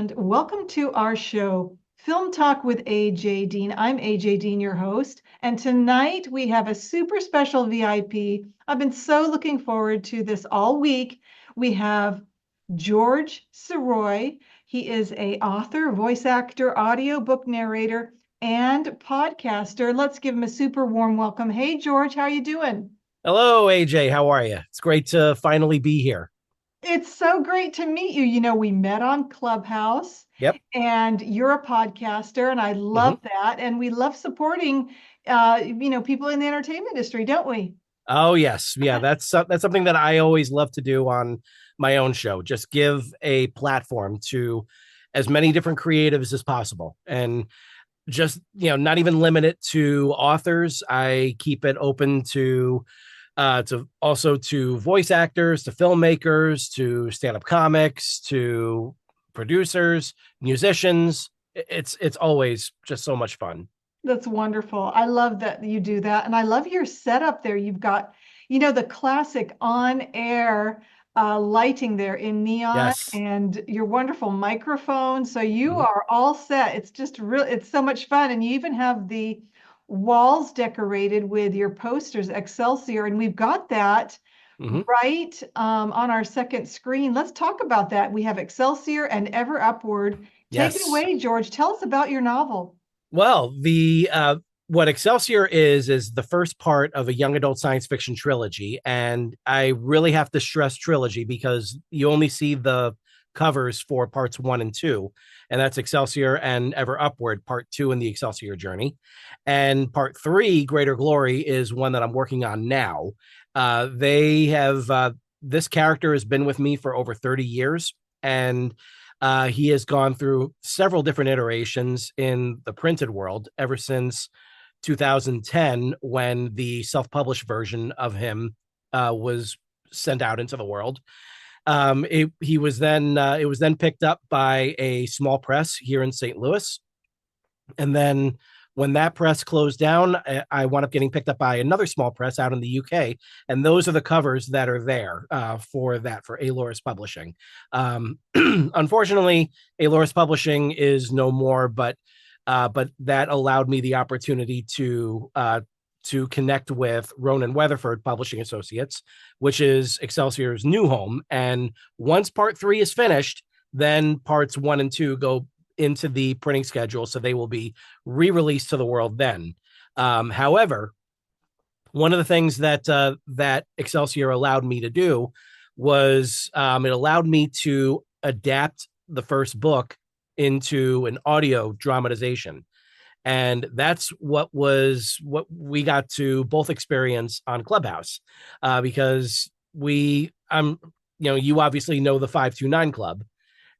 and welcome to our show, Film Talk with AJ Dean. I'm AJ Dean, your host, and tonight we have a super special VIP. I've been so looking forward to this all week. We have George Sirois. He is a author, voice actor, audiobook narrator, and podcaster. Let's give him a super warm welcome. Hey, George, how you doing? Hello, AJ. How are you? It's great to finally be here. It's so great to meet you. You know, we met on Clubhouse Yep. and you're a podcaster and I hmm love that. And we love supporting, people in the entertainment industry, don't we? Oh, yes. Yeah, that's something that I always love to do on my own show. Just give a platform to as many different creatives as possible, and just not even limit it to authors. I keep it open to also to voice actors, to filmmakers, to stand-up comics, to producers, musicians. It's always just so much fun. That's wonderful. I love that you do that. And I love your setup there. You've got, the classic on air lighting there in neon Yes. and your wonderful microphone. So you hmm are all set. It's just real, it's so much fun. And you even have the walls decorated with your posters, Excelsior. And we've got that hmm right on our second screen. Let's talk about that. We have Excelsior and Ever Upward. Take it Yes. away, George. Tell us about your novel. Well, the what Excelsior is the first part of a young adult science fiction trilogy, and I really have to stress trilogy because you only see the covers for parts 1 and 2, and that's Excelsior and Ever Upward, part 2 in the Excelsior journey, and part 3, Greater Glory, is one that I'm working on now. They have this character has been with me for over 30 years, and he has gone through several different iterations in the printed world ever since 2010, when the self-published version of him was sent out into the world. He was then it was then picked up by a small press here in St. Louis, and then when that press closed down, I wound up getting picked up by another small press out in the UK, and those are the covers that are there for Aloris Publishing. Unfortunately, Aloris Publishing is no more, but that allowed me the opportunity to connect with Ronan Weatherford Publishing Associates, which is Excelsior's new home. And once part 3 is finished, then parts 1 and 2 go into the printing schedule, so they will be re-released to the world then. However, one of the things that Excelsior allowed me to do was it allowed me to adapt the first book into an audio dramatization, and that's what we got to both experience on Clubhouse, because you obviously know the 529 Club,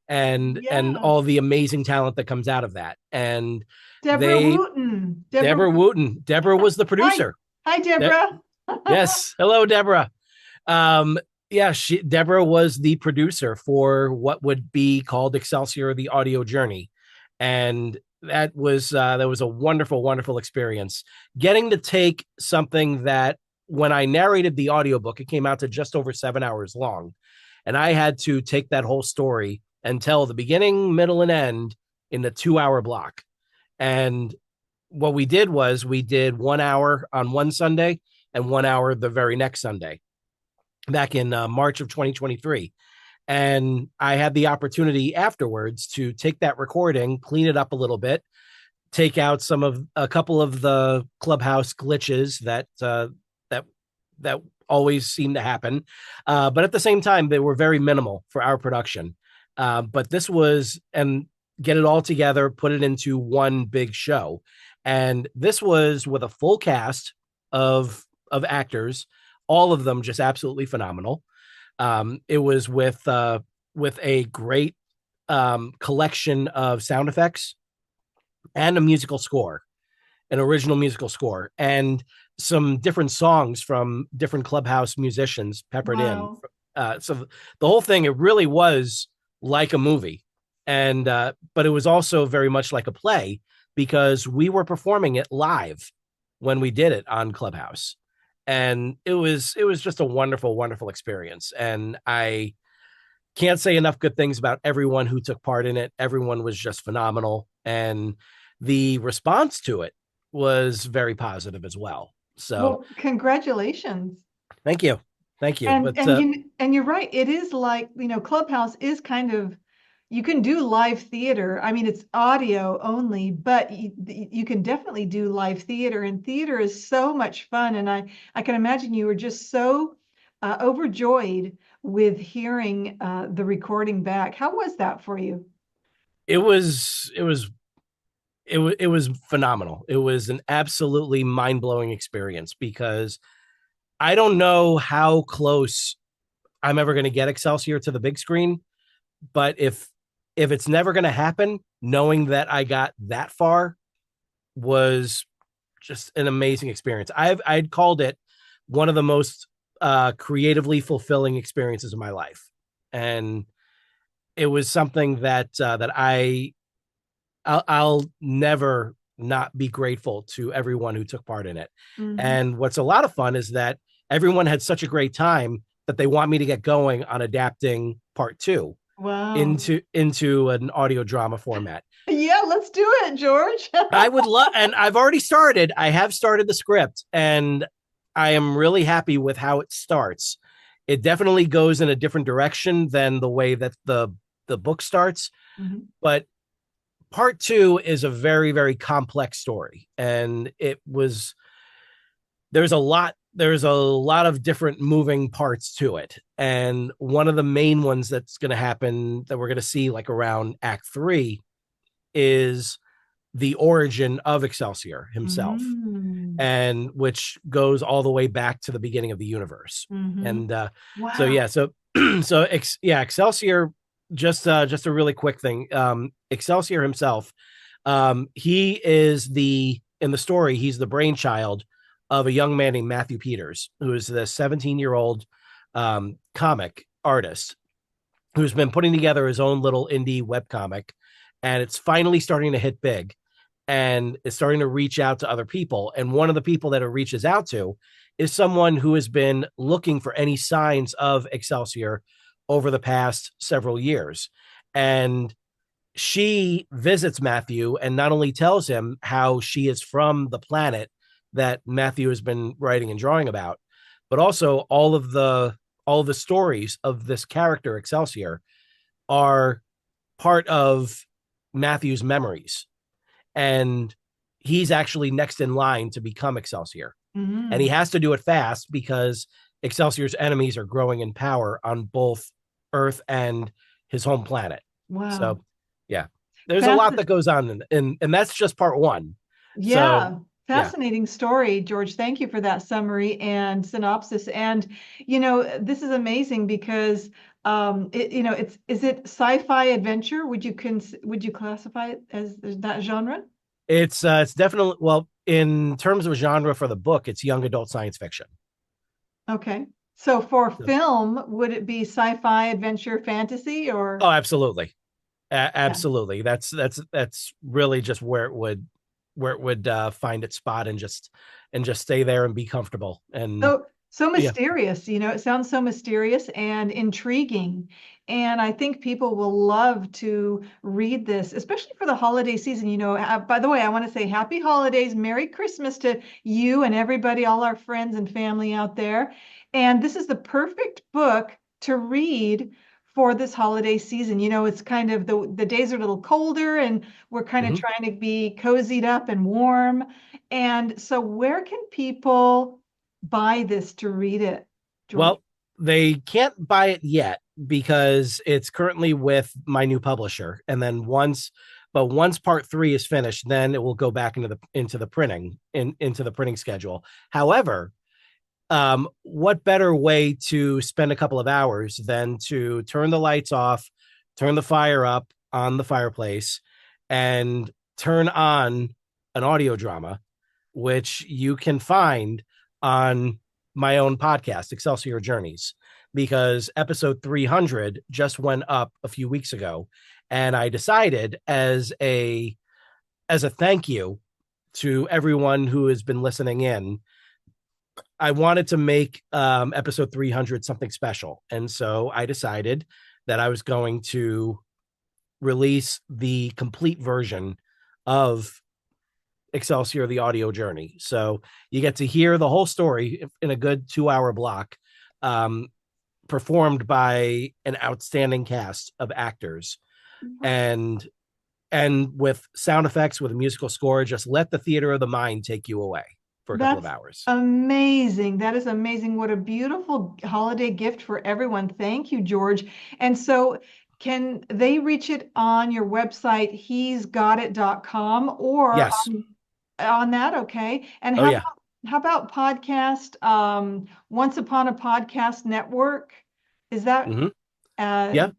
and Yes. all the amazing talent that comes out of that. And Deborah they Wooten. Deborah Wooten. Deborah was the Hi. producer. Hi, De- Deborah. yes. Hello, Deborah. Yeah, Deborah was the producer for what would be called Excelsior: The Audio Journey, and that was a wonderful, wonderful experience. Getting to take something that, when I narrated the audiobook, it came out to just over 7 hours long, and I had to take that whole story and tell the beginning, middle, and end in a 2 hour block. And what we did was we did 1 hour on one Sunday and 1 hour the very next Sunday, back in March of 2023. And I had the opportunity afterwards to take that recording, clean it up a little bit, take out a couple of the Clubhouse glitches that that always seem to happen, but at the same time they were very minimal for our production. But this was and get it all together, put it into one big show, and this was with a full cast of actors, all of them just absolutely phenomenal. It was with a great collection of sound effects and a musical score, an original musical score, and some different songs from different Clubhouse musicians peppered in. Wow. So the whole thing, it really was like a movie, and but it was also very much like a play, because we were performing it live when we did it on Clubhouse, and it was just a wonderful, wonderful experience. And can't say enough good things about everyone who took part in it. Everyone was just phenomenal, and the response to it was very positive as well. So Well, congratulations. thank you, thank you. And But and you're right. It is like, Clubhouse is kind of, you can do live theater. I mean, it's audio only, but you can definitely do live theater, and theater is so much fun. And I can imagine you were just so overjoyed with hearing the recording back. How was that for you? it was phenomenal. It was an absolutely mind-blowing experience because I don't know how close I'm ever going to get Excelsior to the big screen, but if it's never going to happen, knowing that I got that far was just an amazing experience. I'd called it one of the most creatively fulfilling experiences of my life, and it was something I'll never not be grateful to everyone who took part in it. Mhm. And what's a lot of fun is that everyone had such a great time that they want me to get going on adapting part two Wow. into an audio drama format. Yeah, let's do it, George. I would love, and I've already started. I have started the script, and I am really happy with how it starts. It definitely goes in a different direction than the way that the book starts, Mhm. but part two is a very, very complex story, and there's a lot of different moving parts to it, and one of the main ones that's going to happen that we're going to see like around act 3 is the origin of Excelsior himself, Mm. and which goes all the way back to the beginning of the universe. Mhm. And so Wow. yeah, so Excelsior. Just a really quick thing. Excelsior himself, he is in the story, he's the brainchild of a young man named Matthew Peters, who is the 17-year-old comic artist who's been putting together his own little indie webcomic, and it's finally starting to hit big, and it's starting to reach out to other people. And one of the people that it reaches out to is someone who has been looking for any signs of Excelsior over the past several years. And she visits Matthew and not only tells him how she is from the planet that Matthew has been writing and drawing about, but also all of the stories of this character Excelsior are part of Matthew's memories, and he's actually next in line to become Excelsior. And he Mm. has to do it fast because Excelsior's enemies are growing in power on both Earth and his home planet. Wow. So, yeah, there's a lot that Fascinating. goes on, and that's just part one. So, Yeah. yeah, Fascinating story, George. Thank you for that summary and synopsis. And this is amazing because it's is it sci-fi adventure? Would you classify it as that genre? it's definitely, well, in terms of genre for the book, it's young adult science fiction. Okay. So for So, film, would it be sci-fi, adventure, fantasy, or oh, absolutely. yeah? Absolutely. That's really just where it would find its spot, and just stay there and be comfortable. And So yeah. mysterious, it sounds so mysterious and intriguing. And I think people will love to read this, especially for the holiday season. By the way, I want to say happy holidays, Merry Christmas to you and everybody, all our friends and family out there. And this is the perfect book to read for this holiday season. It's kind of the days are a little colder and we're kind of Mhm. trying to be cozied up and warm. And so where can people buy this to read it, George? Well, they can't buy it yet because it's currently with my new publisher. And then once part 3 is finished, then it will go back into the printing schedule. However, what better way to spend a couple of hours than to turn the lights off, turn the fire up on the fireplace, and turn on an audio drama, which you can find on my own podcast, Excelsior Journeys, because episode 300 just went up a few weeks ago. And I decided as a thank you to everyone who has been listening in, I wanted to make episode 300 something special. And so I decided that I was going to release the complete version of Excelsior, the audio journey. So you get to hear the whole story in a good 2-hour block, um, performed by an outstanding cast of actors, and with sound effects, with a musical score. Just let the theater of the mind take you away for a couple of That's hours. amazing. That is amazing. What a beautiful holiday gift for everyone. Thank you, George. And so, can they reach it on your website, he'sgotit.com, or Yes. on that? Okay. And Oh yeah. how about podcast, Once Upon a Podcast Network? Is that Mm-hmm. Yeah,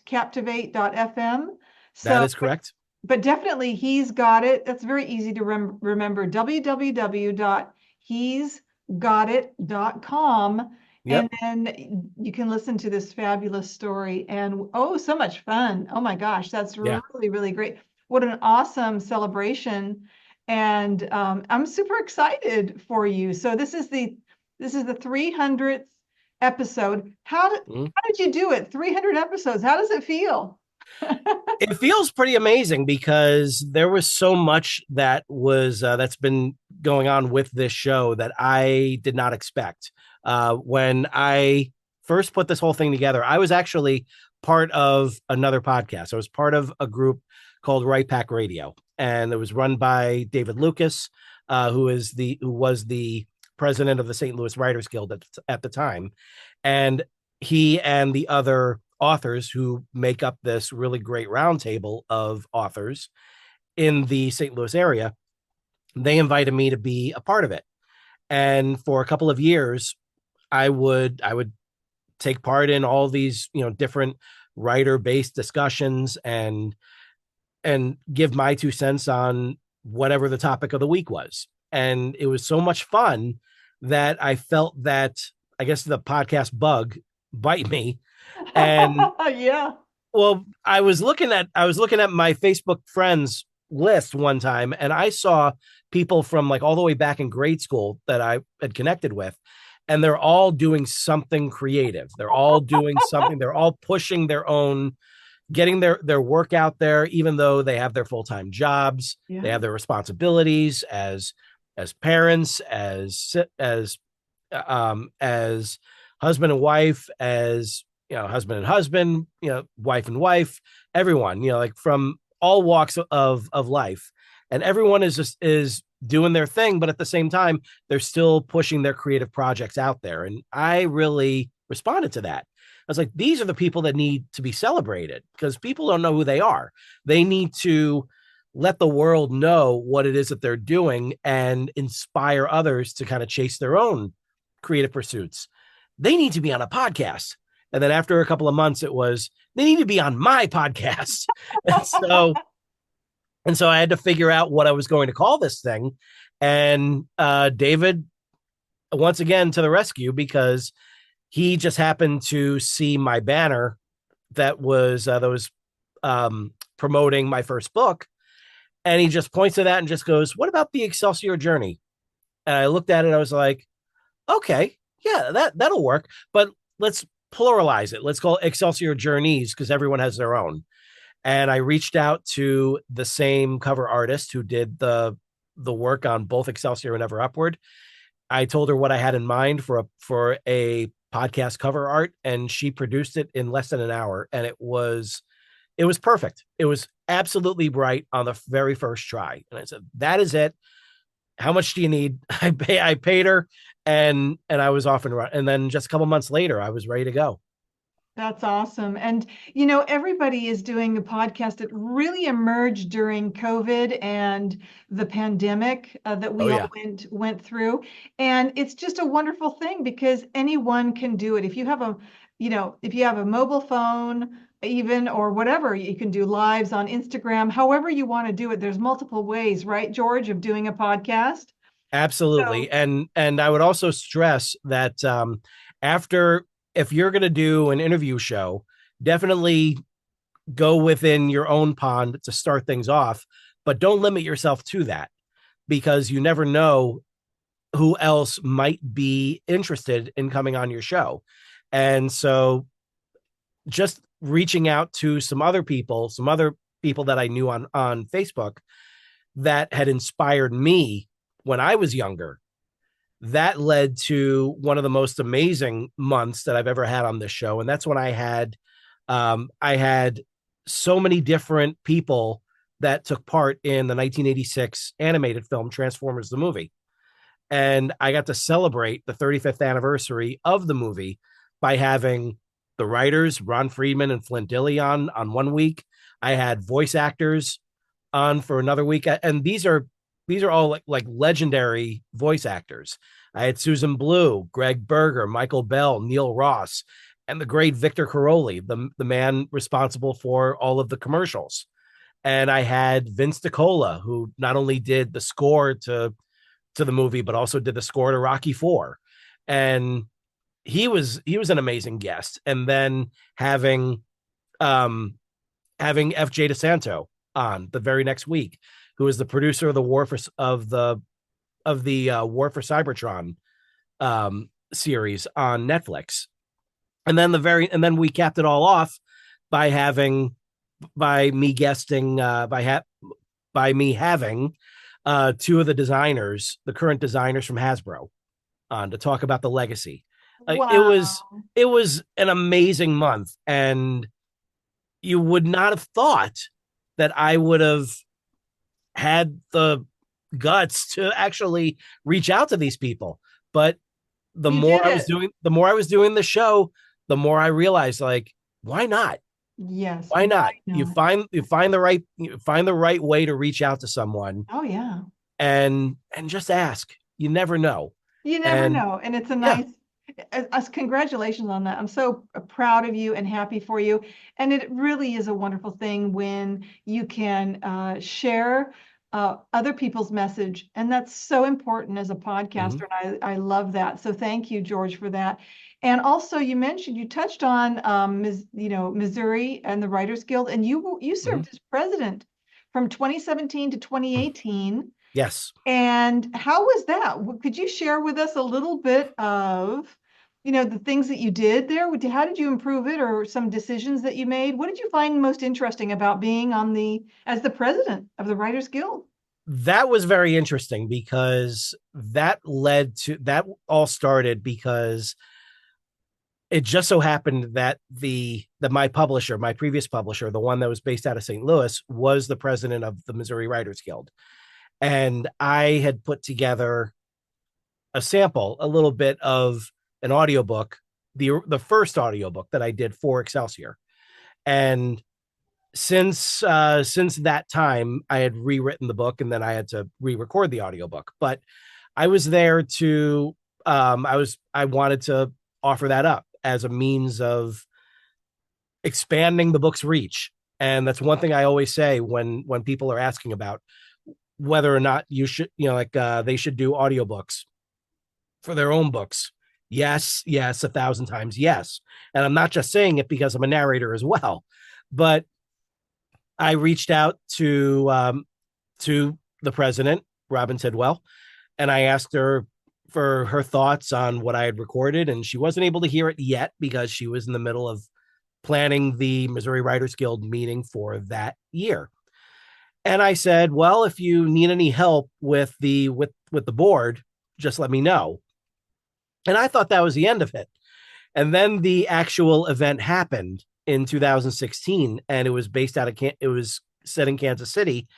.captivate.fm? that So, is correct. but definitely he's got it. That's very easy to remember. www.he'sgotit.com. Yep. And then you can listen to this fabulous story. And oh, so much fun. Oh my gosh, that's Yeah. really, really great. What an awesome celebration. And I'm super excited for you. So this is the 300th episode. Mhm. How did you do it? 300 episodes. How does it feel? It feels pretty amazing because there was so much that was that's been going on with this show that I did not expect. When I first put this whole thing together, I was actually part of another podcast. I was part of a group called Right Pack Radio, and it was run by David Lucas, who was the president of the St. Louis Writers Guild at the time, and he and the other authors who make up this really great roundtable of authors in the St. Louis area, they invited me to be a part of it. And for a couple of years, I would take part in all these, different writer based discussions and give my 2 cents on whatever the topic of the week was. And it was so much fun that I felt that, I guess, the podcast bug bite me. And Yeah. well, I was looking at my Facebook friends list one time, and I saw people from like all the way back in grade school that I had connected with, and they're all doing something creative. They're all doing something. They're all pushing their own, getting their work out there, even though they have their full-time jobs. They Yeah. have their responsibilities as parents, as husband and wife, as husband and husband, wife and wife, everyone, like from all walks of life, and everyone is doing their thing, but at the same time they're still pushing their creative projects out there. And I really responded to that. I was like, these are the people that need to be celebrated, because people don't know who they are. They need to let the world know what it is that they're doing and inspire others to kind of chase their own creative pursuits. They need to be on a podcast. And then after a couple of months, it was, they need to be on my podcast. And so I had to figure out what I was going to call this thing. And David, once again, to the rescue, because he just happened to see my banner that was promoting my first book. And he just points to that and just goes, "What about the Excelsior journey?" And I looked at it. I was like, okay, yeah, that'll work. But let's pluralize it. Let's call it Excelsior Journeys, because everyone has their own. And I reached out to the same cover artist who did the work on both Excelsior and Ever Upward. I told her what I had in mind for a podcast cover art, and she produced it in less than an hour, and it was perfect. It was absolutely bright on the very first try. And I said, "That is it. How much do you need?" I paid her, and I was off and run. And then just a couple months later, I was ready to go. That's awesome. And everybody is doing a podcast. It really emerged during COVID and the pandemic that Oh we all yeah, went through. And it's just a wonderful thing because anyone can do it. If you have a mobile phone, even, or whatever, you can do lives on Instagram, however you want to do it. There's multiple ways, right, George, of doing a podcast. absolutely. So And I would also stress that after, if you're going to do an interview show, definitely go within your own pond to start things off, but don't limit yourself to that, because you never know who else might be interested in coming on your show. And so just reaching out to some other people that I knew on Facebook that had inspired me when I was younger. That led to one of the most amazing months that I've ever had on this show, and that's when I had so many different people that took part in the 1986 animated film Transformers the movie, and I got to celebrate the 35th anniversary of the movie by having the writers Ron Friedman and Flint Dille on one week. I had voice actors on for another week, and these are all like legendary voice actors. I had Susan Blue, Greg Berger, Michael Bell, Neil Ross, and the great Victor Caroli, the man responsible for all of the commercials. And I had Vince DiCola, who not only did the score to the movie, but also did the score to Rocky Four. And he was an amazing guest. And then um having FJ DeSanto on the very next week, who is the producer of the War for Cybertron series on Netflix. And then we capped it all off by having by me guesting by me having two of the designers, the current designers from Hasbro, on to talk about the legacy. It was Wow. it was an amazing month, and you would not have thought that I would have had the guts to actually reach out to these people. But You did it. the more I was doing the show, the more I realized, like, why not? Yes. Why Why not? not? You find the right way to reach out to someone, Oh, yeah. and just ask. You never know. You never And know. And it's a yeah. nice, us congratulations on that. I'm so proud of you and happy for you. And it really is a wonderful thing when you can share other people's message. And that's so important as a Mhm. podcaster. And I love that. So thank you, George, for that. And also you mentioned, you touched on, Missouri and the Writers Guild, and you Mhm. served as president from 2017 to 2018. Yes. And how was that? Could you share with us a little bit of, the things that you did there? How did you improve it, or some decisions that you made? What did you find most interesting about being as the president of the Writers Guild? That was very interesting because that all started because it just so happened that my previous publisher, the one that was based out of St. Louis, was the president of the Missouri Writers Guild. And I had put together a little bit of an audiobook, the first audiobook that I did for Excelsior. And since that time, I had rewritten the book, and then I had to re-record the audiobook. But I was there to I wanted to offer that up as a means of expanding the book's reach. And that's one thing I always say when people are asking about whether or not you should, they should do audiobooks for their own books. Yes, yes, 1,000 times yes. And I'm not just saying it because I'm a narrator as well, but I reached out to the president, Robin Tidwell, and I asked her for her thoughts on what I had recorded, and she wasn't able to hear it yet because she was in the middle of planning the Missouri Writers Guild meeting for that year. And I said, "Well, if you need any help with the board, just let me know." And I thought that was the end of it. And then the actual event happened in 2016, and it was set in Kansas City,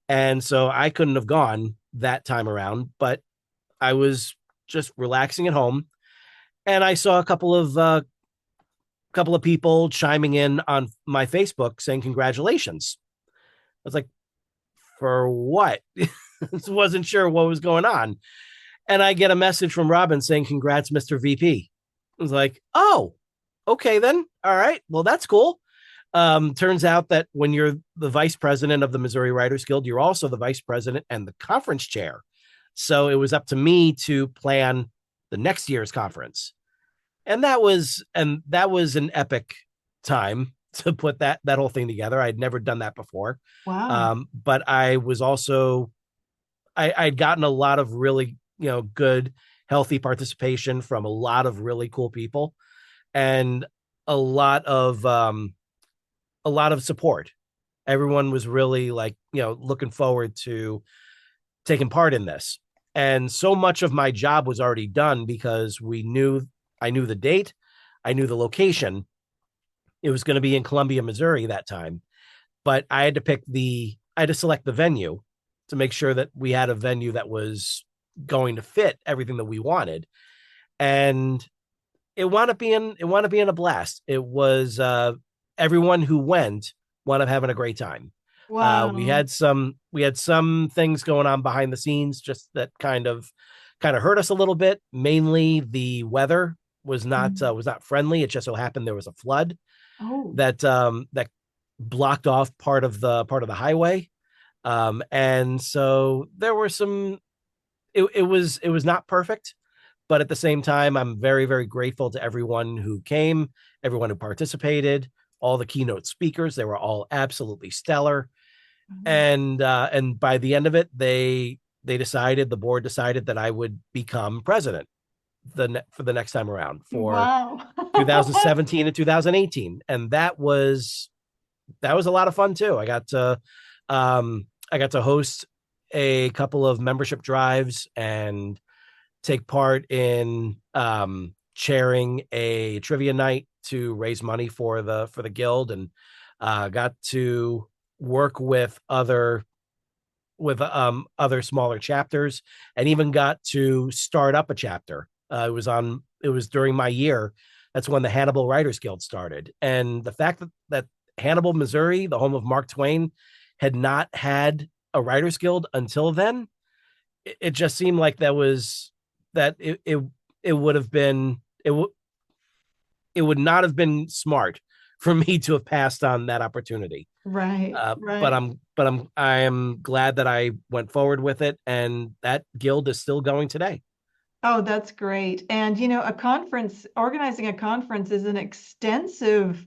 and so I couldn't have gone that time around. But I was just relaxing at home, and I saw a couple of people chiming in on my Facebook saying congratulations. I was like, for what? Wasn't sure what was going on. And I get a message from Robin saying, "Congrats, Mr. VP." I was like, "Oh, okay then. All right. Well, that's cool." Turns out that when you're the vice president of the Missouri Writers Guild, you're also the vice president and the conference chair. So it was up to me to plan the next year's conference. And that was an epic time to put that whole thing together. I'd never done that before. Wow. But I was also I'd gotten a lot of really, good, healthy participation from a lot of really cool people, and a lot of a lot of support. Everyone was really like, looking forward to taking part in this. And so much of my job was already done because I knew the date, I knew the location. It was going to be in Columbia, Missouri that time, but I had to select the venue to make sure that we had a venue that was going to fit everything that we wanted. And it wound up being a blast. It was everyone who went wound up having a great time. Wow. We had some things going on behind the scenes just that kind of hurt us a little bit. Mainly the weather Mhm. was not friendly. It just so happened there was a flood Oh, that blocked off part of the highway. And so there were some it was not perfect, but at the same time, I'm very, very grateful to everyone who came, everyone who participated, all the keynote speakers. They were all absolutely stellar. And by the end of it, the board decided that I would become president for the next time around for wow. 2017 and 2018, and that was a lot of fun too. I got to host a couple of membership drives and take part in chairing a trivia night to raise money for the guild, and got to work with other smaller chapters, and even got to start up a chapter. It was during my year. That's when the Hannibal Writers Guild started, and the fact that Hannibal, Missouri, the home of Mark Twain, had not had a writers guild until then, it just seemed like that it would have been it would not have been smart for me to have passed on that opportunity. Right, But right. I am glad that I went forward with it, and that guild is still going today. Oh, that's great. And a conference, organizing a conference is an extensive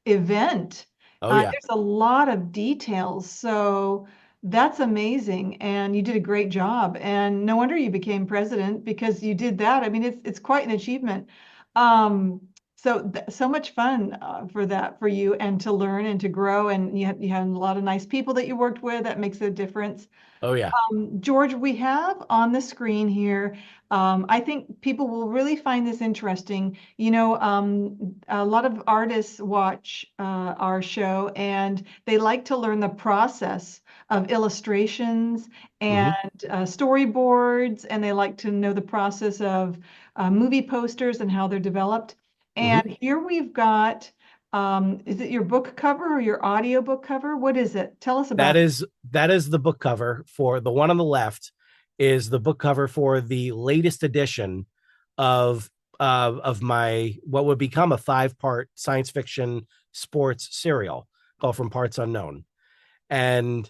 event. Oh yeah, There's a lot of details. So that's amazing. And you did a great job. And no wonder you became president because you did that. I mean, it's quite an achievement. Um, so much fun for that for you and to learn and to grow. And you had a lot of nice people that you worked with. That makes a difference. oh yeah. George, we have on the screen here, I think people will really find this interesting. A lot of artists watch our show and they like to learn the process of illustrations and Hmm. storyboards, and they like to know the process of movie posters and how they're developed. Hmm. And here we've got, is it your book cover or your audio book cover? What is it? Tell us about That is the book cover. For the one on the left is the book cover for the latest edition of of my what would become a 5-part science fiction sports serial called From Parts Unknown. And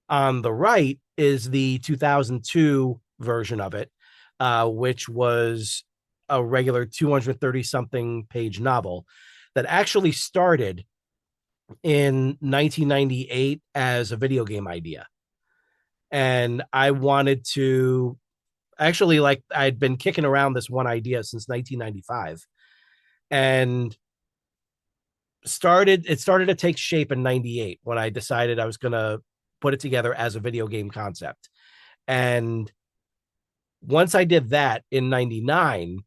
on the right is the 2002 version of it, which was a regular 230 something page novel that actually started in 1998 as a video game idea. And I wanted to actually, like, I'd been kicking around this one idea since 1995, and started to take shape in 98 when I decided I was going to put it together as a video game concept. And once I did that in 99,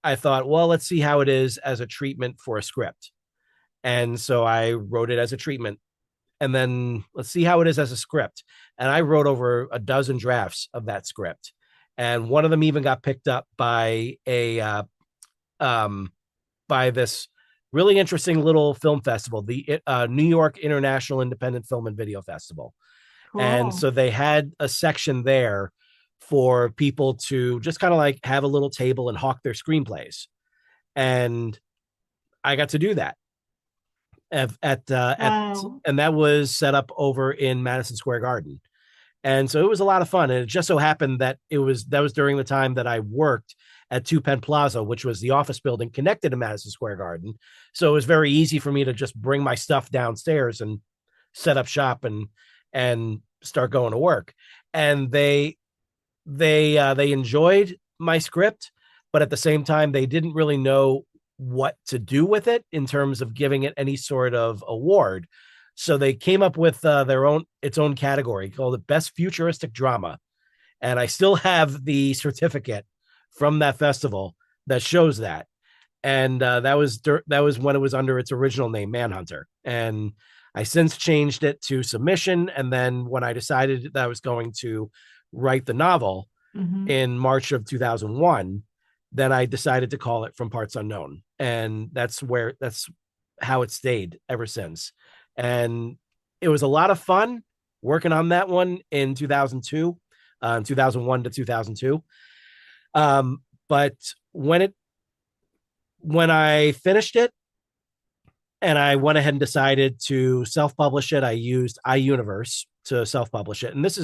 I thought, well, let's see how it is as a treatment for a script. And so I wrote it as a treatment, and then let's see how it is as a script. And I wrote over a dozen drafts of that script, and one of them even got picked up um, by this really interesting little film festival, the New York International Independent Film and Video Festival. And Cool. so they had a section there for people to just kind of like have a little table and hawk their screenplays. And I got to do that at Wow. and that was set up over in Madison Square Garden. And so it was a lot of fun. And it just so happened that that was during the time that I worked at Two Penn Plaza, which was the office building connected to Madison Square Garden. So it was very easy for me to just bring my stuff downstairs and set up shop and start going to work. And they enjoyed my script, but at the same time they didn't really know what to do with it in terms of giving it any sort of award. So they came up with its own category called it Best Futuristic Drama, and I still have the certificate from that festival that shows that. And that was when it was under its original name, Manhunter. And I since changed it to Submission. And then when I decided that I was going to write the novel in March of 2001, then I decided to call it From Parts Unknown. And that's how it stayed ever since. And it was a lot of fun working on that one in 2002, 2001 to 2002. But when I finished it and I went ahead and decided to self-publish it, I used iUniverse to self-publish it. And this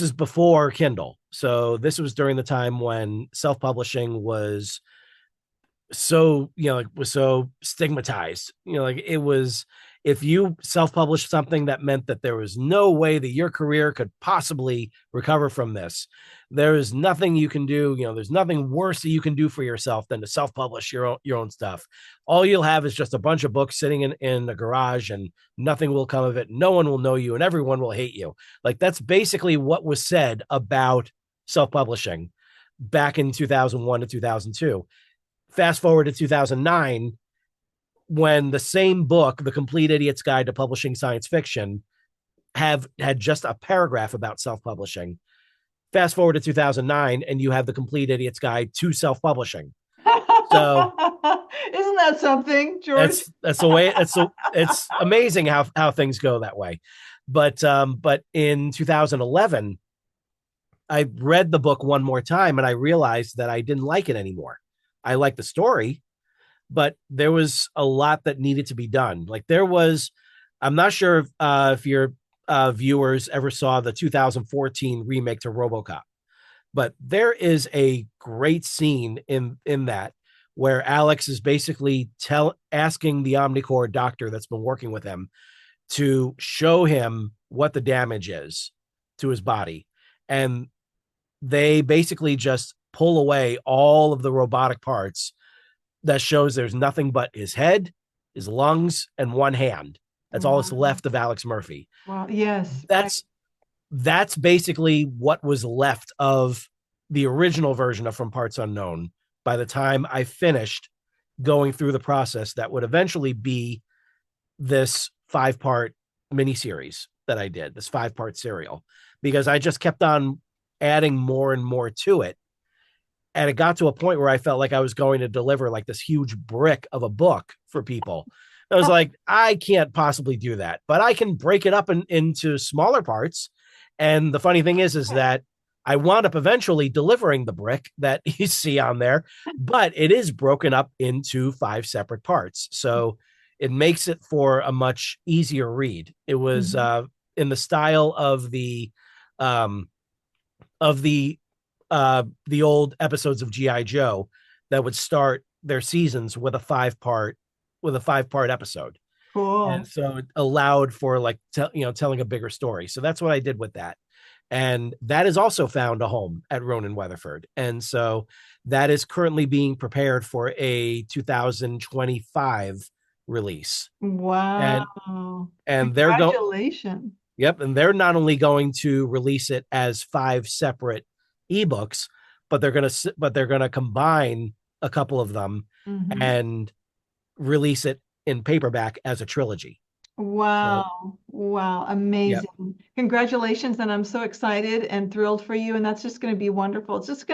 is before Kindle. So this was during the time when self-publishing was was so stigmatized. It was, if you self-published something, that meant that there was no way that your career could possibly recover from this. There is nothing you can do. There's nothing worse that you can do for yourself than to self-publish your own stuff. All you'll have is just a bunch of books sitting in a garage, and nothing will come of it. No one will know you, and everyone will hate you. Like, that's basically what was said about self-publishing back in 2001 to 2002. Fast forward to 2009, when the same book, The Complete Idiot's Guide to Publishing Science Fiction, had just a paragraph about self-publishing. Fast forward to 2009, and you have The Complete Idiot's Guide to Self-Publishing. So isn't that something, George? That's the way. It's amazing how things go that way. But in 2011, I read the book one more time, and I realized that I didn't like it anymore. I liked the story, but there was a lot that needed to be done. Like, I'm not sure if your viewers ever saw the 2014 remake to RoboCop, but there is a great scene in that where Alex is basically asking the Omnicore doctor that's been working with him to show him what the damage is to his body. And they basically just pull away all of the robotic parts that shows there's nothing but his head, his lungs, and one hand. That's all that's left of Alex Murphy. Wow. Yes. That's basically what was left of the original version of From Parts Unknown by the time I finished going through the process that would eventually be this 5-part miniseries that I did, this 5-part serial, because I just kept on adding more and more to it. And it got to a point where I felt like I was going to deliver like this huge brick of a book for people. I was like, I can't possibly do that, but I can break it up into smaller parts. And the funny thing is that I wound up eventually delivering the brick that you see on there, but it is broken up into 5 separate parts. So it makes it for a much easier read. It was in the style of the old episodes of G.I. Joe that would start their seasons with a 5-part episode. Cool. And so it allowed for telling a bigger story. So that's what I did with that. And that is also found a home at Ronan Weatherford. And so that is currently being prepared for a 2025 release. Wow. And they're congratulations. Yep. And they're not only going to release it as 5 separate ebooks, but they're going to combine a couple of them and release it in paperback as a trilogy. Wow. Wow. Amazing. Yep. Congratulations. And I'm so excited and thrilled for you. And that's just going to be wonderful. It's just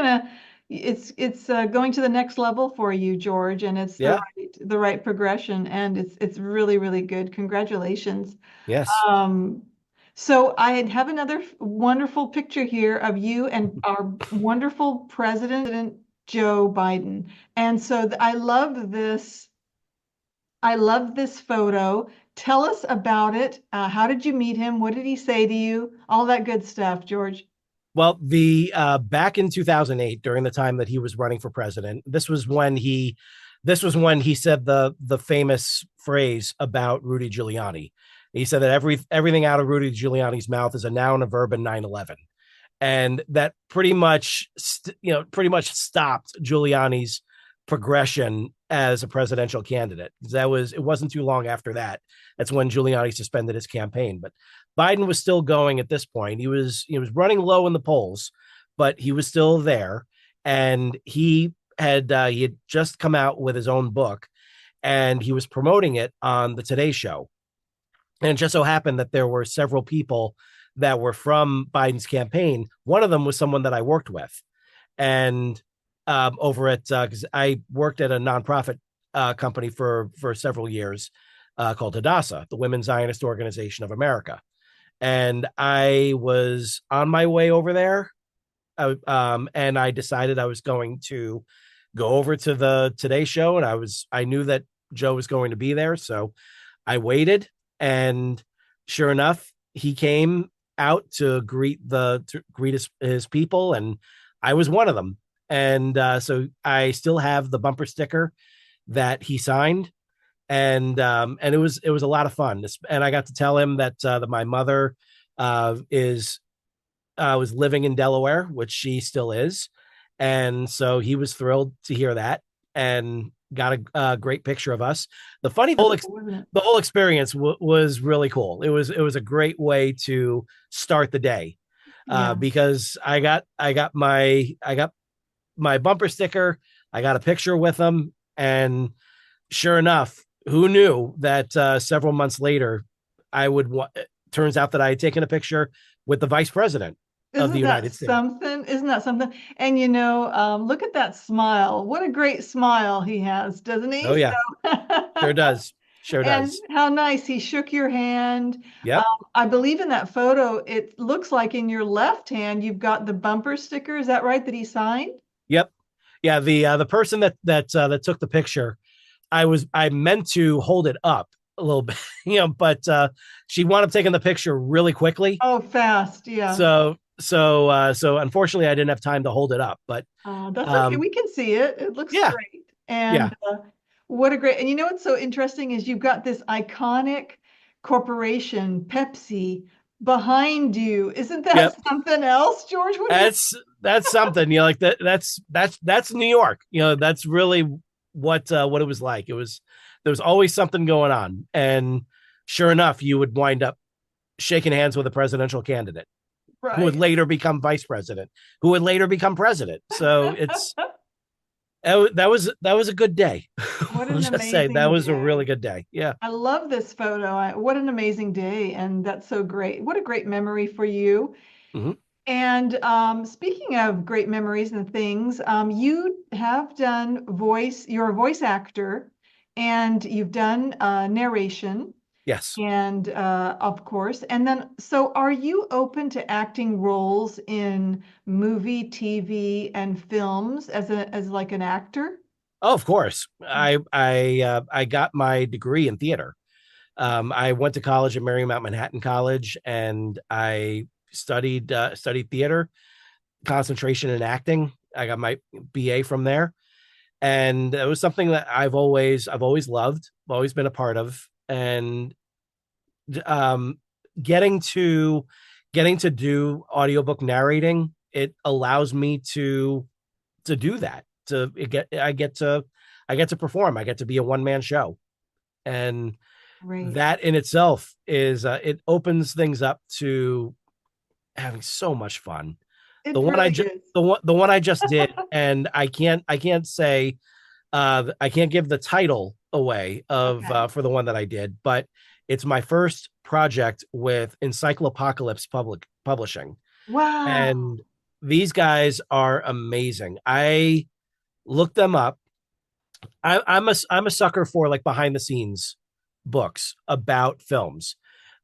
it's going to the next level for you, George. And it's the right progression. And it's really, really good. Congratulations. Yes. So I have another wonderful picture here of you and our wonderful President Joe Biden. And so I love this. I love this photo. Tell us about it. How did you meet him? What did he say to you? All that good stuff, George. Well, back in 2008, during the time that he was running for president, this was when he said the famous phrase about Rudy Giuliani. He said that everything out of Rudy Giuliani's mouth is a noun, a verb, and 9/11, and that pretty much stopped Giuliani's progression as a presidential candidate. It wasn't too long after that. That's when Giuliani suspended his campaign. But Biden was still going at this point. He was running low in the polls, but he was still there. And he had just come out with his own book, and he was promoting it on the Today Show. And it just so happened that there were several people that were from Biden's campaign. One of them was someone that I worked with, and over at because I worked at a nonprofit company for several years called Hadassah, the Women's Zionist Organization of America, and I was on my way over there, and I decided I was going to go over to the Today Show, and I knew that Joe was going to be there, so I waited, and sure enough, he came out to greet his people, and I was one of them. And so I still have the bumper sticker that he signed, and it was a lot of fun. And I got to tell him that my mother is was living in Delaware, which she still is, and so he was thrilled to hear that, and got a great picture of us. The funny That's whole cool, isn't it? the whole experience was really cool. It was a great way to start the day, Yeah. because I got my bumper sticker. I got a picture with him, and sure enough, who knew that several months later, I would. Turns out that I had taken a picture with the vice president of the Isn't that United States. something? Isn't that something? And look at that smile. What a great smile he has, doesn't Oh he? yeah, sure does, sure And does. how nice. He shook your hand. Um, Yep, I believe in that photo, it looks like in your left hand, you've got the bumper sticker. Is that right, that he signed? yep, yeah. The person that took the picture, I meant to hold it up a little bit, but she wound up taking the picture really quickly. Oh, fast. Yeah. So unfortunately, I didn't have time to hold it up. But That's okay. um, We can see it. It looks yeah, great. yeah, And what a great, and what's so interesting is you've got this iconic corporation, Pepsi, behind you. Isn't that yep. something else, George? What do you? That's something. Like that's New York. That's really what it was like. There was always something going on, and sure enough, you would wind up shaking hands with a presidential candidate who would Right. later become vice president, who would later become president. So that was a good day. What I'll an just say that amazing was a day. really good day. Yeah. I love this photo. What an amazing day. And that's so great. What a great memory for you. Mhm. And speaking of great memories and things, you have done voice, you're a voice actor, and you've done narration, Yes. and of course, and then, so are you open to acting roles in movie, TV, and films as like an actor? Oh, of course. I got my degree in theater. I went to college at Marymount Manhattan College, and I studied theater, concentration in acting. I got my BA from there, and it was something that I've always loved, always been a part of, and um, getting to getting to do audiobook narrating, it allows me to do that. To get I get to perform. I get to be a one man show, and Great. that in itself is it opens things up to having so much fun. The It one I really just is. the one I just did, and I can't say I can't give the title away of Okay. for the one that I did, but it's my first project with Encyclopocalypse Publishing, Wow. and these guys are amazing. I looked them up. I'm a sucker for like behind the scenes books about films,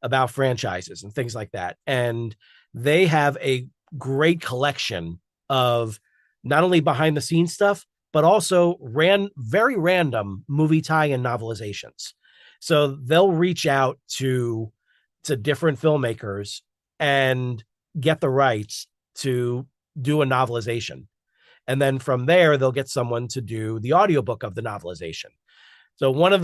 about franchises and things like that. And they have a great collection of not only behind the scenes stuff, but also very random movie tie-in novelizations. So they'll reach out to different filmmakers and get the rights to do a novelization. And then from there, they'll get someone to do the audiobook of the novelization. So one of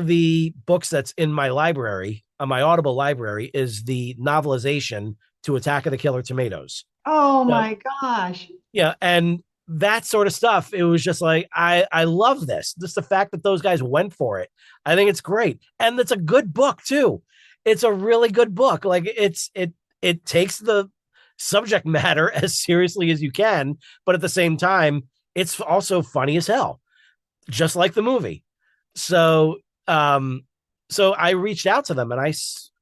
the books that's in my library, on my Audible library, is the novelization to Attack of the Killer Tomatoes. Oh So my gosh. yeah, and that sort of stuff, it was just like, I love this. Just the fact that those guys went for it. I think it's great. And it's a good book too. It's a really good book. Like it takes the subject matter as seriously as you can, but at the same time, it's also funny as hell, just like the movie. So so I reached out to them and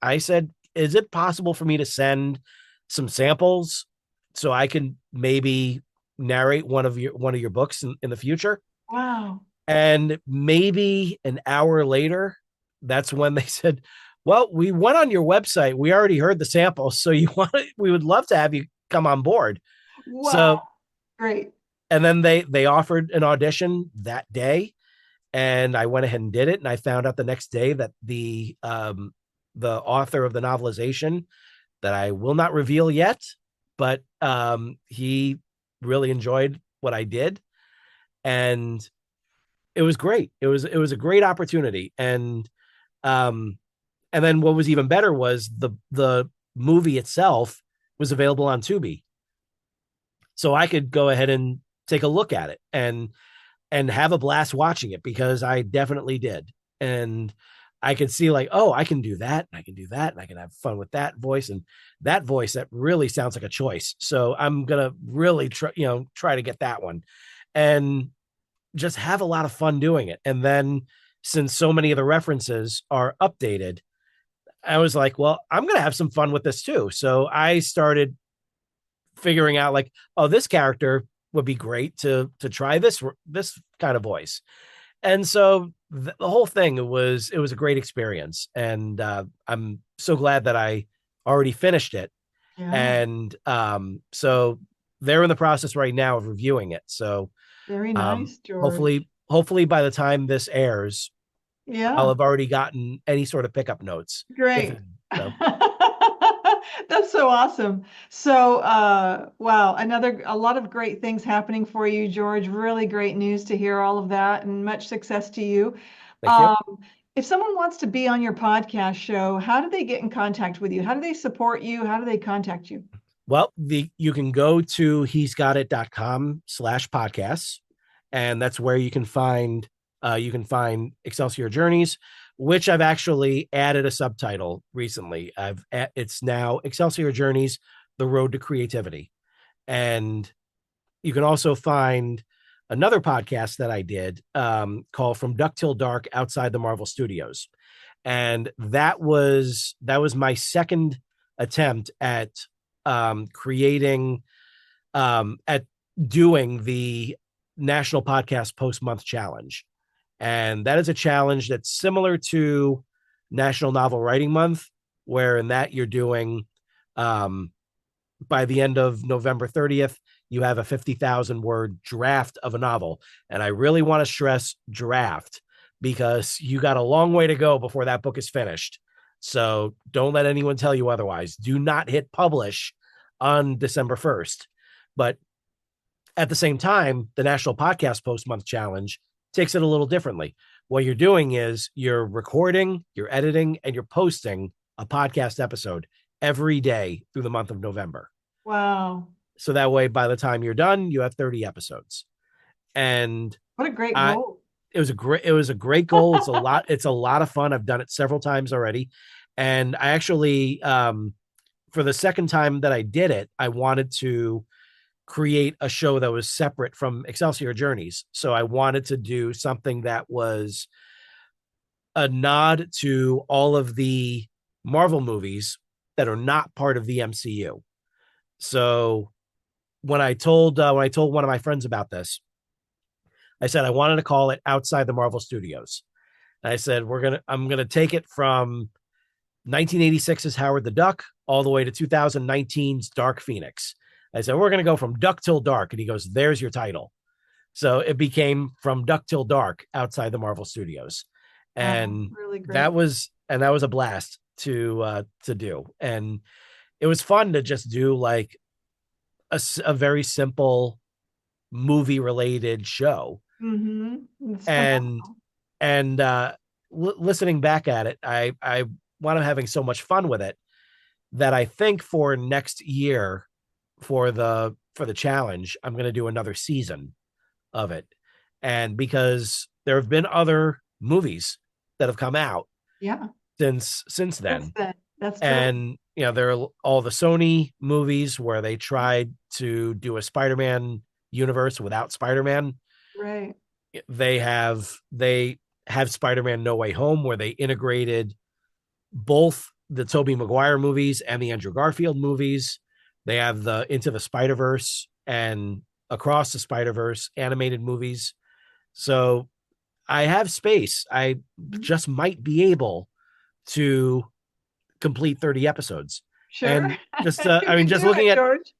I said, is it possible for me to send some samples so I can maybe narrate one of your books in the future? Wow. And maybe an hour later, that's when they said, well, we went on your website. We already heard the samples. So we would love to have you come on board. So, Wow. Great. and then they offered an audition that day, and I went ahead and did it. And I found out the next day that the author of the novelization, that I will not reveal yet, but he really enjoyed what I did, and it was great. It was a great opportunity, um, and then what was even better was the movie itself was available on Tubi, so I could go ahead and take a look at it and have a blast watching it, because I definitely did. And I could see like, oh, I can do that, and I can do that, and I can have fun with that voice, and that voice that really sounds like a choice. So I'm gonna really try to get that one, and just have a lot of fun doing it. And then since so many of the references are updated, I was like, well, I'm gonna have some fun with this too. So I started figuring out like, oh, this character would be great to try this kind of voice. And so the whole thing, it was a great experience, and I'm so glad that I already finished it. Yeah. And so they're in the process right now of reviewing it. So Very nice, George. hopefully by the time this airs, I'll Yeah. have already gotten any sort of pickup notes, if Great. any. So That's so awesome. So, wow, a lot of great things happening for you, George. Really great news to hear all of that, and much success to you. thank you. Um, if someone wants to be on your podcast show, how do they get in contact with you? How do they support you? How do they contact you? Well, you can go to he'sgotit.com/podcasts, and that's where you can find Excelsior Journeys, which I've actually added a subtitle recently. It's now Excelsior Journeys: The Road to Creativity. And you can also find another podcast that I did, called From Duck Till Dark Outside the Marvel Studios. And that was my second attempt creating at doing the National Podcast Post Month Challenge. And that is a challenge that's similar to National Novel Writing Month, where in that you're doing, um, by the end of November 30th, you have a 50,000 word draft of a novel. And I really want to stress draft, because you got a long way to go before that book is finished. So don't let anyone tell you otherwise. Do not hit publish on December 1st. But at the same time, the National Podcast Post Month Challenge takes it a little differently. What you're doing is you're recording, you're editing, and you're posting a podcast episode every day through the month of November. Wow. So that way, by the time you're done, you have 30 episodes. And What a great I, goal. it was a great goal. It's a lot of fun. I've done it several times already. And I actually, for the second time that I did it, I wanted to create a show that was separate from Excelsior Journeys. So I wanted to do something that was a nod to all of the Marvel movies that are not part of the MCU. So when I told one of my friends about this, I said I wanted to call it Outside the Marvel Studios. And I said I'm gonna take it from 1986's Howard the Duck all the way to 2019's Dark Phoenix. I said, we're going to go from duck till dark. And he goes, there's your title. So it became From Duck Till Dark Outside the Marvel Studios. Wow, And really that great. was, and that was a blast to do. And it was fun to just do like a very simple movie related show. It's And, phenomenal. listening back at it, I wound up having so much fun with it that I think for next year, for the for the challenge, I'm going to do another season of it. And because there have been other movies that have come out Yeah. since then. That's true. And there are all the Sony movies where they tried to do a Spider-Man universe without Spider-Man. Right. They have Spider-Man No Way Home, where they integrated both the Tobey Maguire movies and the Andrew Garfield movies. They have the Into the Spider-Verse and Across the Spider-Verse animated movies. So I have space. I Mhm. just might be able to complete 30 episodes. Sure. And just You can just do looking it, at George.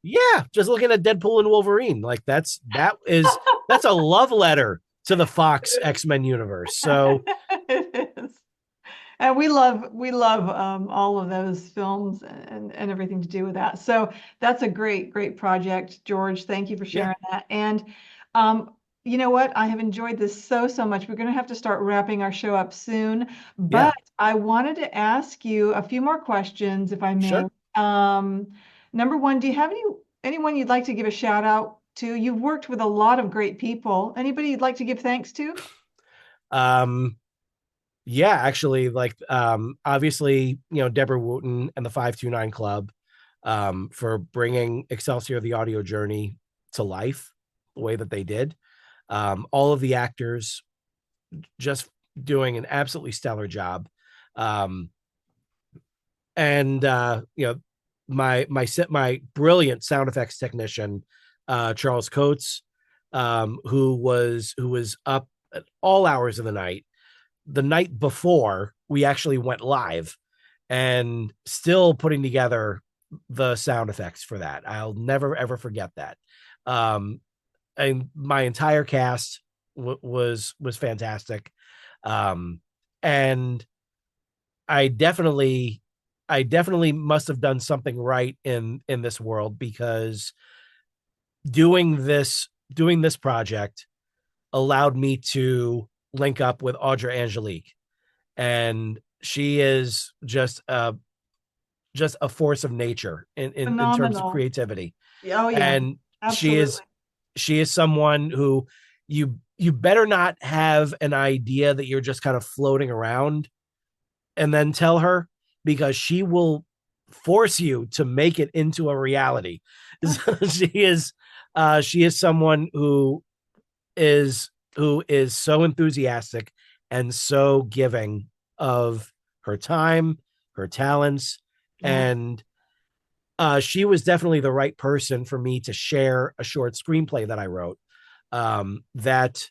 just looking at Deadpool and Wolverine, like that's a love letter to the Fox X-Men universe. So It is. And we love all of those films and everything to do with that. So that's a great project, George. Thank you for yeah, sharing that. And um, you know what? I have enjoyed this so much. We're going to have to start wrapping our show up soon, yeah, but I wanted to ask you a few more questions, if I may. sure. Um, Number one, do you have anyone you'd like to give a shout out to? You've worked with a lot of great people. Anybody you'd like to give thanks to? Um, yeah, actually, like obviously, Deborah Wooten and the 529 Club for bringing Excelsior the audio journey to life the way that they did. All of the actors just doing an absolutely stellar job. Um, and my brilliant sound effects technician, Charles Coates, who was up at all hours of the night before we actually went live, and still putting together the sound effects for that. I'll never ever forget that. Um, and my entire cast was fantastic. And I definitely I definitely must have done something right in this world, because doing this project allowed me to link up with Audra Angelique, and she is just a force of nature in terms of Phenomenal. creativity. Yeah, oh yeah, And she is absolutely. she is someone who you better not have an idea that you're just kind of floating around and then tell her, because she will force you to make it into a reality. So she is someone who is so enthusiastic and so giving of her time, her talents, Yeah. and she was definitely the right person for me to share a short screenplay that I wrote, that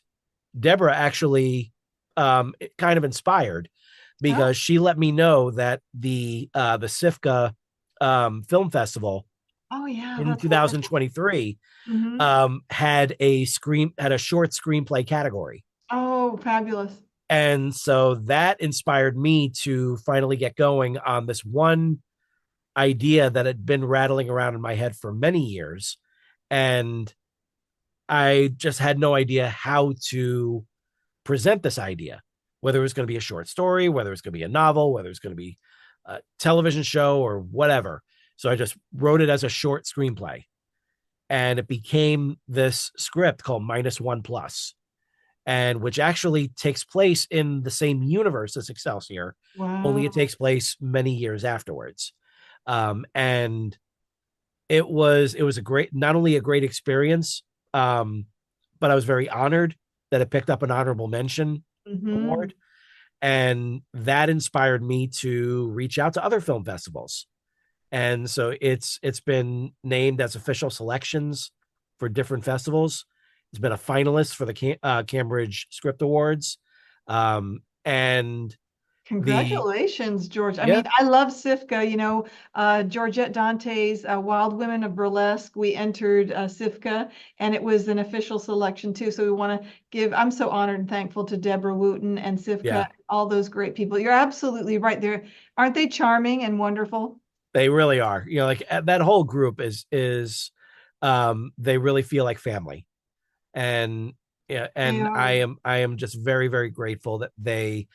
Deborah actually kind of inspired, Oh, because she let me know that the SIFCA film festival oh yeah, in that's wonderful. 2023 Hmm. had a short screenplay category. Oh, fabulous. And so that inspired me to finally get going on this one idea that had been rattling around in my head for many years. And I just had no idea how to present this idea, whether it was going to be a short story, whether it's going to be a novel, whether it's going to be a television show or whatever. So I just wrote it as a short screenplay, and it became this script called Minus One Plus, and which actually takes place in the same universe as Excelsior, only it Wow. takes place many years afterwards. And it was a great, not only a great experience, um, but I was very honored that it picked up an honorable mention Hmm. award, and that inspired me to reach out to other film festivals. And so it's been named as official selections for different festivals. It's been a finalist for the Cambridge Script Awards, and the Congratulations, George. I yeah, mean, I love SIFCA, Georgette Dante's Wild Women of Burlesque. We entered SIFCA and it was an official selection too. So we want to I'm so honored and thankful to Deborah Wooten and SIFCA, yeah, all those great people. You're absolutely right there. Aren't they charming and wonderful? they really are. Like that whole group they really feel like family. And yeah, They and I are. am I am just very, very grateful that they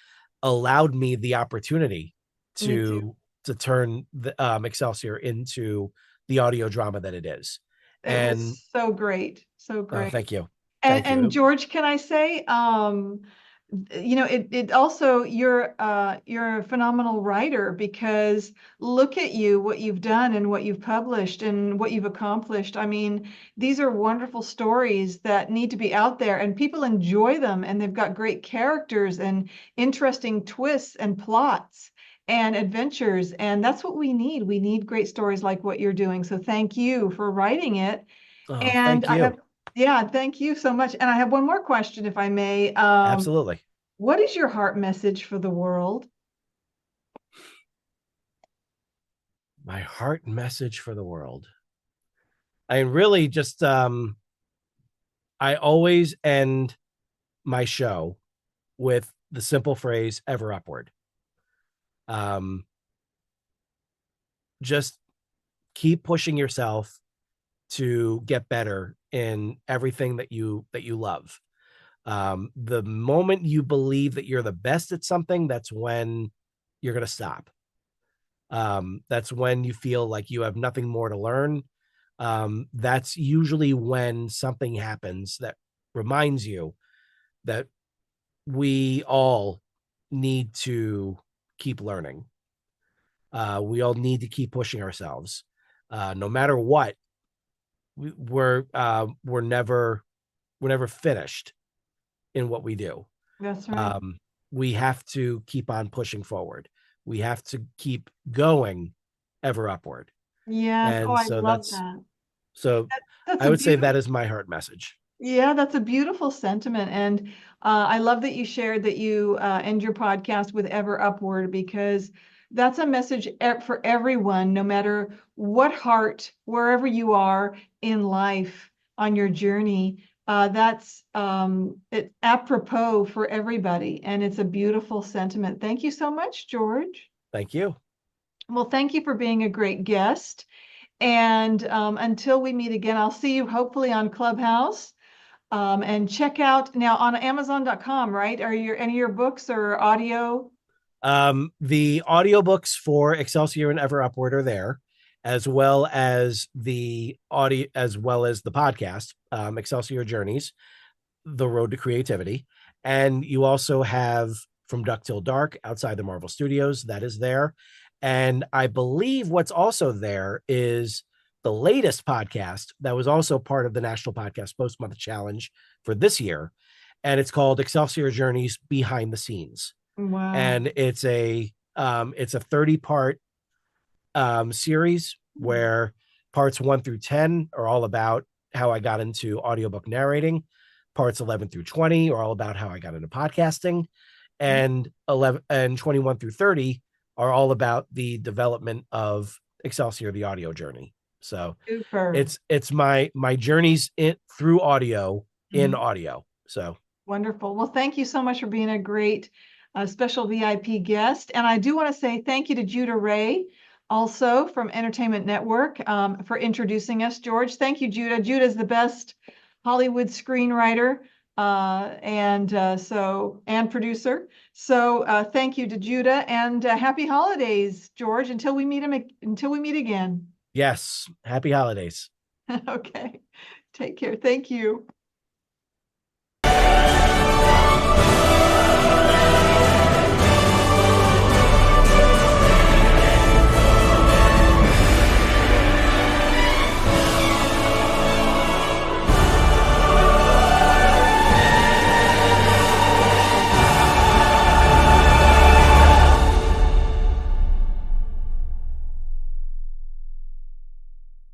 allowed me the opportunity Me too. to turn the Excelsior into the audio drama that it is. It And was so great, so great. thank you. Thank And you. George, can I say, it also you're a phenomenal writer because look at you, what you've done and what you've published and what you've accomplished. I mean, these are wonderful stories that need to be out there and people enjoy them and they've got great characters and interesting twists and plots and adventures. And that's what we need. We need great stories like what you're doing. So thank you for writing it. Oh, And thank I you. have, yeah, thank you so much. And I have one more question, if I may. Absolutely. What is your heart message for the world? My heart message for the world. I really just I always end my show with the simple phrase ever upward. Um just keep pushing yourself to get better in everything that you love. The moment you believe that you're the best at something, that's when you're going to stop. That's when you feel like you have nothing more to learn. That's usually when something happens that reminds you that we all need to keep learning. We all need to keep pushing ourselves. No matter what, we're never finished in what we do. That's right. Um, we have to keep on pushing forward. We have to keep going ever upward. Yes. Oh, And I so love that. so That's I a would say beautiful, that is my heart message. yeah, that's a beautiful sentiment. And I love that you shared that you end your podcast with ever upward because that's a message for everyone, no matter what heart, wherever you are in life on your journey. That's it apropos for everybody. And it's a beautiful sentiment. Thank you so much, George. Thank you. Well, thank you for being a great guest. And until we meet again, I'll see you hopefully on Clubhouse. And check out now on Amazon.com, right? Are your any of your books or audio? The audiobooks for Excelsior and Ever Upward are there, as well as the audio, as well as the podcast, Excelsior Journeys, The Road to Creativity. And you also have From Duck Till Dark outside the Marvel Studios, that is there. And I believe what's also there is the latest podcast that was also part of the National Podcast Post Month Challenge for this year. And it's called Excelsior Journeys Behind the Scenes. Wow. And it's a 30-part series where parts 1 through 10 are all about how I got into audiobook narrating. Parts 11 through 20 are all about how I got into podcasting, and 11 and 21 through 30 are all about the development of Excelsior the audio journey. So Super. it's my journeys through audio in Mhm. audio. So Wonderful. Well, thank you so much for being a great special VIP guest. And I do want to say thank you to Judah Ray, also from Entertainment Network, for introducing us. George, thank you, Judah. Judah's the best Hollywood screenwriter and producer. So thank you to Judah and happy holidays, George. Until we meet again. yes, happy holidays. Okay. Take care. Thank you.